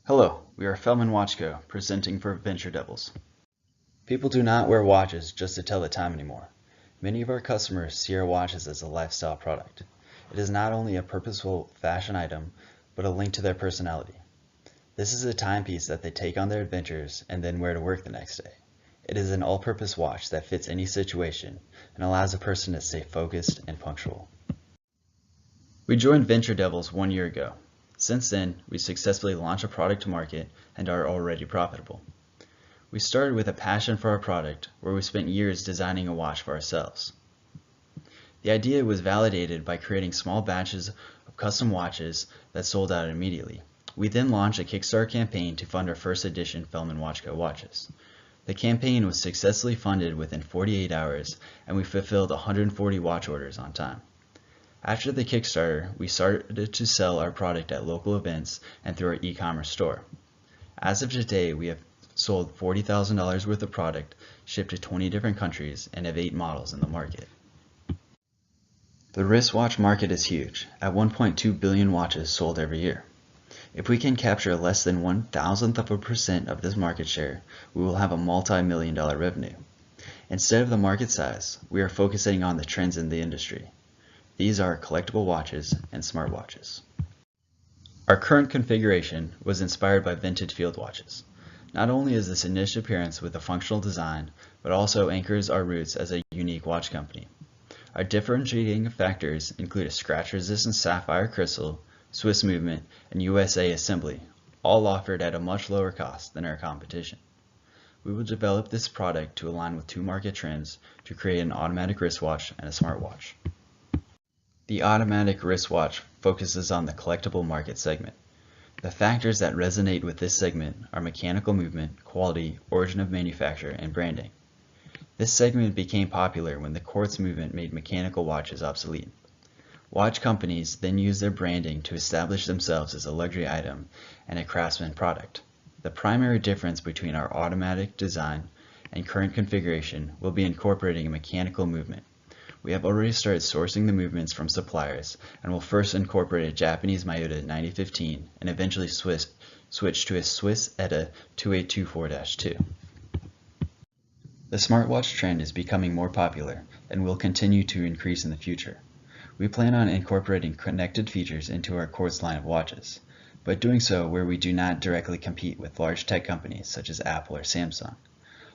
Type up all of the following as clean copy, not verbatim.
Hello, we are Fellman Watch Co. presenting for Venture Devils. People do not wear watches just to tell the time anymore. Many of our customers see our watches as a lifestyle product. It is not only a purposeful fashion item, but a link to their personality. This is a timepiece that they take on their adventures and then wear to work the next day. It is an all-purpose watch that fits any situation and allows a person to stay focused and punctual. We joined Venture Devils 1 year ago. Since then, we successfully launched a product to market and are already profitable. We started with a passion for our product, where we spent years designing a watch for ourselves. The idea was validated by creating small batches of custom watches that sold out immediately. We then launched a Kickstarter campaign to fund our first edition Fellman Watch Co. watches. The campaign was successfully funded within 48 hours, and we fulfilled 140 watch orders on time. After the Kickstarter, we started to sell our product at local events and through our e-commerce store. As of today, we have sold $40,000 worth of product, shipped to 20 different countries, and have 8 models in the market. The wristwatch market is huge, at 1.2 billion watches sold every year. If we can capture less than 1,000% of this market share, we will have a multi-million-dollar revenue. Instead of the market size, we are focusing on the trends in the industry. These are collectible watches and smartwatches. Our current configuration was inspired by vintage field watches. Not only is this a niche appearance with a functional design, but also anchors our roots as a unique watch company. Our differentiating factors include a scratch-resistant sapphire crystal, Swiss movement, and USA assembly, all offered at a much lower cost than our competition. We will develop this product to align with 2 market trends to create an automatic wristwatch and a smartwatch. The automatic wristwatch focuses on the collectible market segment. The factors that resonate with this segment are mechanical movement, quality, origin of manufacture, and branding. This segment became popular when the quartz movement made mechanical watches obsolete. Watch companies then used their branding to establish themselves as a luxury item and a craftsman product. The primary difference between our automatic design and current configuration will be incorporating a mechanical movement. We have already started sourcing the movements from suppliers and will first incorporate a Japanese Miyota 9015 and eventually switch to a Swiss ETA 2824-2. The smartwatch trend is becoming more popular and will continue to increase in the future. We plan on incorporating connected features into our quartz line of watches, but doing so where we do not directly compete with large tech companies such as Apple or Samsung.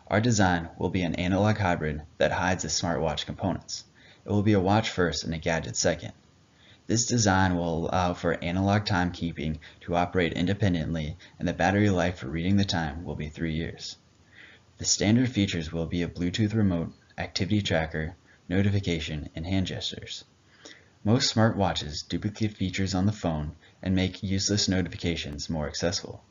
Our design will be an analog hybrid that hides the smartwatch components. It will be a watch first and a gadget second. This design will allow for analog timekeeping to operate independently, and the battery life for reading the time will be 3 years. The standard features will be a Bluetooth remote, activity tracker, notification, and hand gestures. Most smartwatches duplicate features on the phone and make useless notifications more accessible.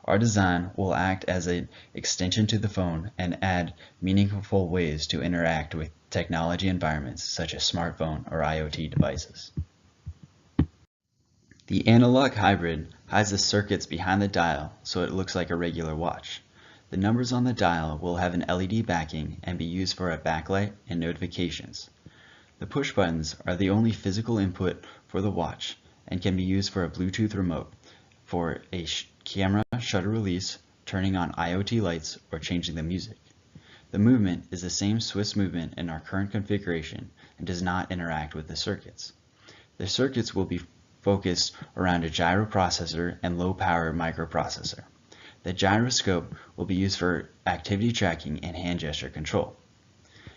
Our design will act as an extension to the phone and add meaningful ways to interact with technology environments such as smartphone or IoT devices. The analog hybrid hides the circuits behind the dial so it looks like a regular watch. The numbers on the dial will have an LED backing and be used for a backlight and notifications. The push buttons are the only physical input for the watch and can be used for a Bluetooth remote for a camera shutter release, turning on IoT lights, or changing the music. The movement is the same Swiss movement in our current configuration and does not interact with the circuits. The circuits will be focused around a gyro processor and low-power microprocessor. The gyroscope will be used for activity tracking and hand gesture control.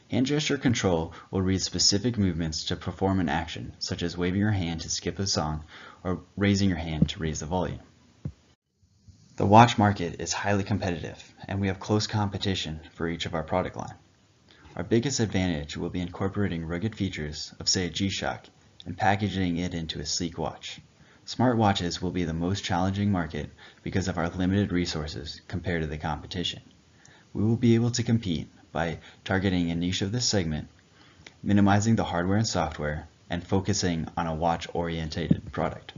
Hand gesture control will read specific movements to perform an action, such as waving your hand to skip a song or raising your hand to raise the volume. The watch market is highly competitive, and we have close competition for each of our product line. Our biggest advantage will be incorporating rugged features of, say, a G-Shock and packaging it into a sleek watch. Smartwatches will be the most challenging market because of our limited resources compared to the competition. We will be able to compete by targeting a niche of this segment, minimizing the hardware and software, and focusing on a watch-oriented product.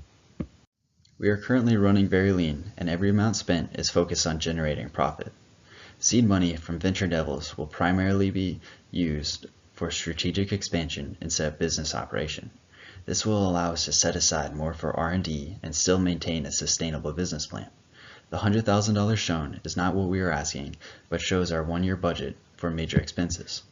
We are currently running very lean, and every amount spent is focused on generating profit. Seed money from Venture Devils will primarily be used for strategic expansion instead of business operation. This will allow us to set aside more for R&D and still maintain a sustainable business plan. The $100,000 shown is not what we are asking, but shows our one-year budget for major expenses.